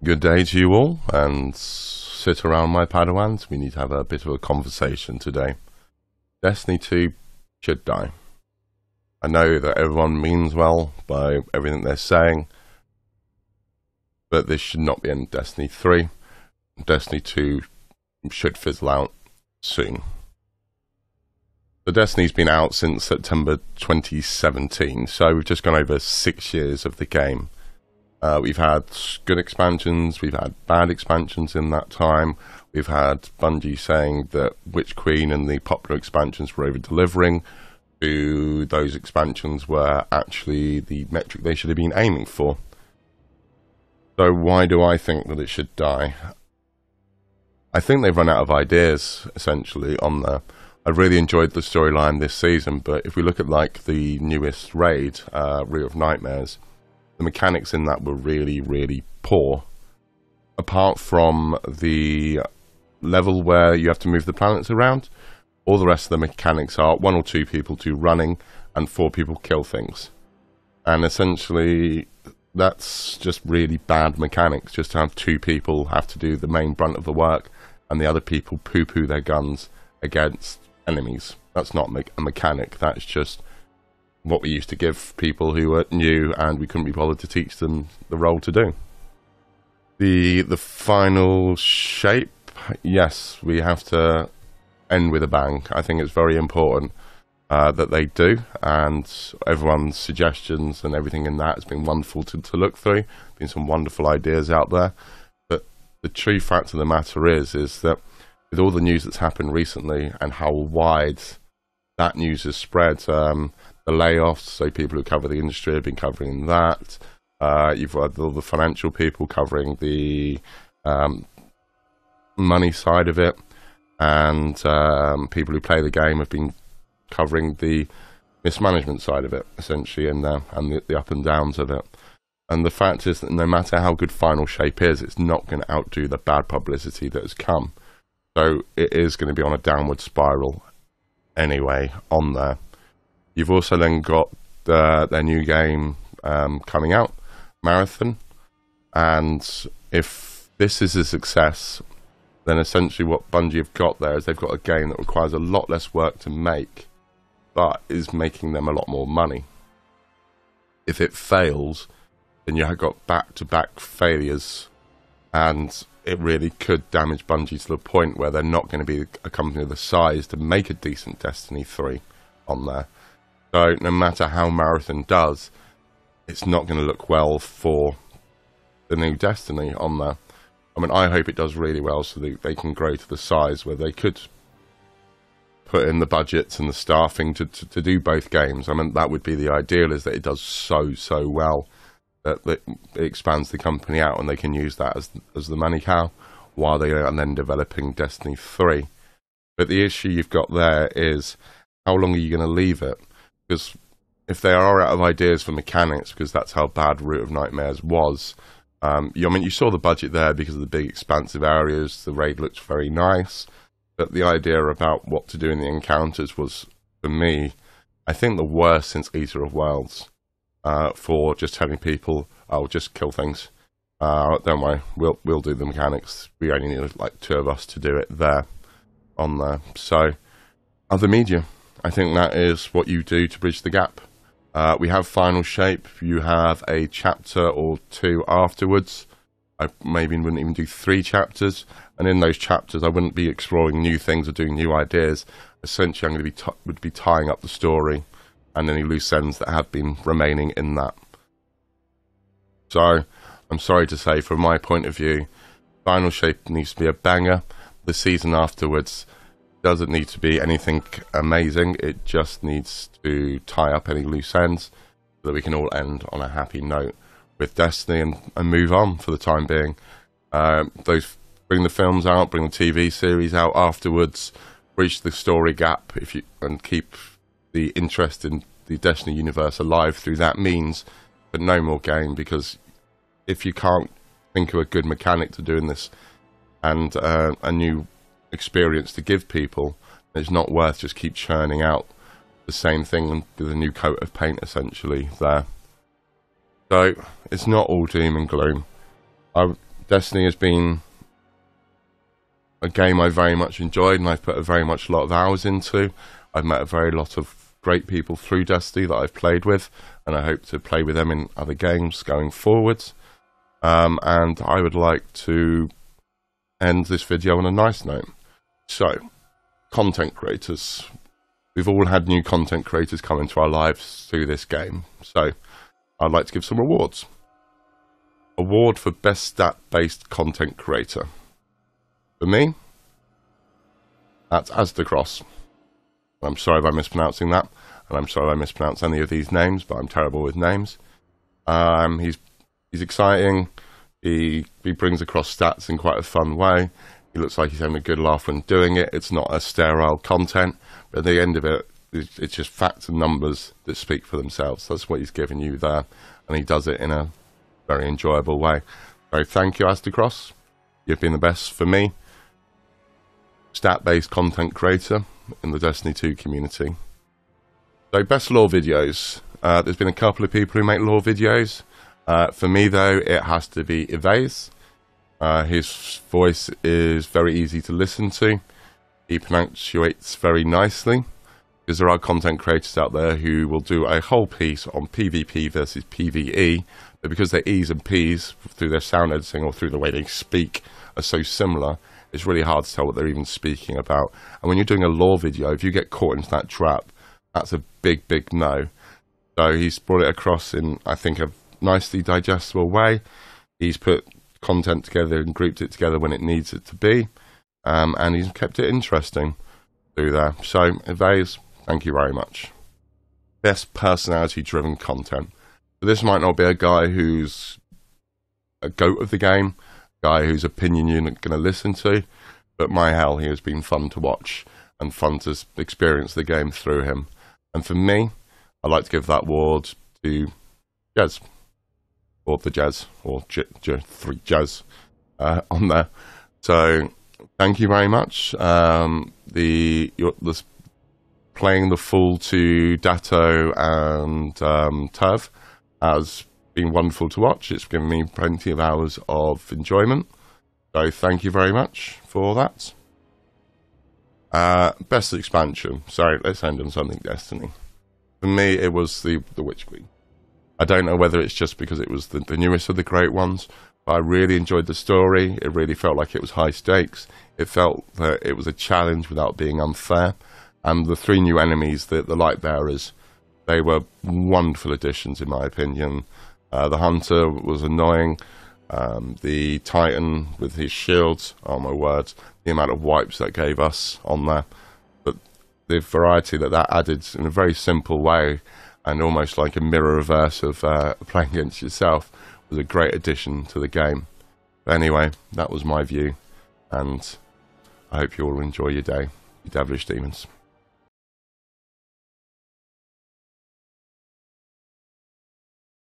Good day to you all, and sit around my Padawans. We need to have a bit of a conversation today. Destiny 2 should die. I know that everyone means well by everything they're saying, but this should not be in Destiny 3. Destiny 2 should fizzle out soon. The Destiny's been out since September 2017, so we've just gone over 6 years of the game. We've had good expansions, we've had bad expansions in that time. We've had Bungie saying that Witch Queen and the popular expansions were over-delivering to those expansions were actually the metric they should have been aiming for. So why do I think that it should die? I think they've run out of ideas, essentially, on there. I really enjoyed the storyline this season, but if we look at like the newest raid, Root of Nightmares, the mechanics in that were really, really poor. Apart from the level where you have to move the planets around, all the rest of the mechanics are 1 or 2 people do running and 4 people kill things. And essentially, that's just really bad mechanics, just to have 2 people have to do the main brunt of the work and the other people poo-poo their guns against enemies. That's not a mechanic, that's just what we used to give people who were new and we couldn't be bothered to teach them the role to do. The final shape, yes, we have to end with a bang. I think it's very important that they do, and everyone's suggestions and everything in that has been wonderful to look through. Been some wonderful ideas out there, but the true fact of the matter is that with all the news that's happened recently and how wide that news has spread, the layoffs, so people who cover the industry have been covering that. You've got all the financial people covering the money side of it, and people who play the game have been covering the mismanagement side of it, essentially, and the up and downs of it. And the fact is that no matter how good Final Shape is, it's not going to outdo the bad publicity that has come. So it is going to be on a downward spiral anyway on there. You've also then got their new game coming out, Marathon, and if this is a success, then essentially what Bungie have got there is they've got a game that requires a lot less work to make, but is making them a lot more money. If it fails, then you've got back-to-back failures, and it really could damage Bungie to the point where they're not going to be a company of the size to make a decent Destiny 3 on there. So no matter how Marathon does, it's not going to look well for the new Destiny on there. I mean, I hope it does really well so that they can grow to the size where they could put in the budgets and the staffing to do both games. I mean, that would be the ideal, is that it does so well that it expands the company out and they can use that as the money cow while they are then developing Destiny 3. But the issue you've got there is, how long are you going to leave it? Because if they are out of ideas for mechanics, because that's how bad Root of Nightmares was, I mean, you saw the budget there because of the big expansive areas, the raid looked very nice, but the idea about what to do in the encounters was, for me, I think the worst since Eater of Worlds, for just telling people, oh, just kill things. Don't worry, we'll do the mechanics. We only need like 2 of us to do it there, on there. So, other media. I think that is what you do to bridge the gap. We have Final Shape. You have a chapter or 2 afterwards. I maybe wouldn't even do 3 chapters. And in those chapters, I wouldn't be exploring new things or doing new ideas. Essentially, I'm going to would be tying up the story and any loose ends that have been remaining in that. So, I'm sorry to say, from my point of view, Final Shape needs to be a banger. The season afterwards doesn't need to be anything amazing. It just needs to tie up any loose ends so that we can all end on a happy note with Destiny and move on for the time being. Bring the films out, bring the TV series out afterwards, bridge the story gap and keep the interest in the Destiny universe alive through that means, but no more game, because if you can't think of a good mechanic to doing this and a new experience to give people, it's not worth just keep churning out the same thing with a new coat of paint essentially there. So it's not all doom and gloom. Destiny has been a game I very much enjoyed, and I've put a lot of hours into. I've met a very lot of great people through Destiny that I've played with, and I hope to play with them in other games going forwards. And I would like to end this video on a nice note. So, content creators. We've all had new content creators come into our lives through this game. So, I'd like to give some awards. Award for Best Stat-Based Content Creator. For me, that's Asdacross. I'm sorry if I'm mispronouncing that, and I'm sorry if I mispronounce any of these names, but I'm terrible with names. He's exciting. He brings across stats in quite a fun way. He looks like he's having a good laugh when doing it. It's not a sterile content, but at the end of it, it's just facts and numbers that speak for themselves. That's what he's giving you there, and he does it in a very enjoyable way. So thank you, Asdacross. You've been the best for me. Stat-based content creator in the Destiny 2 community. So best lore videos. There's been a couple of people who make lore videos. For me though, it has to be Evase. His voice is very easy to listen to. He punctuates very nicely, because there are content creators out there who will do a whole piece on PvP versus PvE, but because their E's and P's through their sound editing or through the way they speak are so similar, it's really hard to tell what they're even speaking about. And when you're doing a lore video, if you get caught into that trap, that's a big no. So he's brought it across in, I think, a nicely digestible way. He's put content together and grouped it together when it needs it to be, and he's kept it interesting through there. So Evase, thank you very much. Best personality driven content. So this might not be a guy who's a goat of the game, guy whose opinion you're not going to listen to, but my hell, he has been fun to watch and fun to experience the game through him. And for me, I'd like to give that award to Jez, or the Jez, or three Jez on there. So thank you very much. Playing the full to Datto and Turv has been wonderful to watch. It's given me plenty of hours of enjoyment. So thank you very much for that. Best expansion. Sorry, let's end on something Destiny. For me, it was the Witch Queen. I don't know whether it's just because it was the newest of the great ones, but I really enjoyed the story. It really felt like it was high stakes. It felt that it was a challenge without being unfair. And the three new enemies, the light bearers, they were wonderful additions in my opinion. The Hunter was annoying. The Titan with his shields, oh my word, the amount of wipes that gave us on there. But the variety that added in a very simple way, and almost like a mirror reverse of playing against yourself, was a great addition to the game. But anyway, that was my view, and I hope you all enjoy your day, you devilish demons.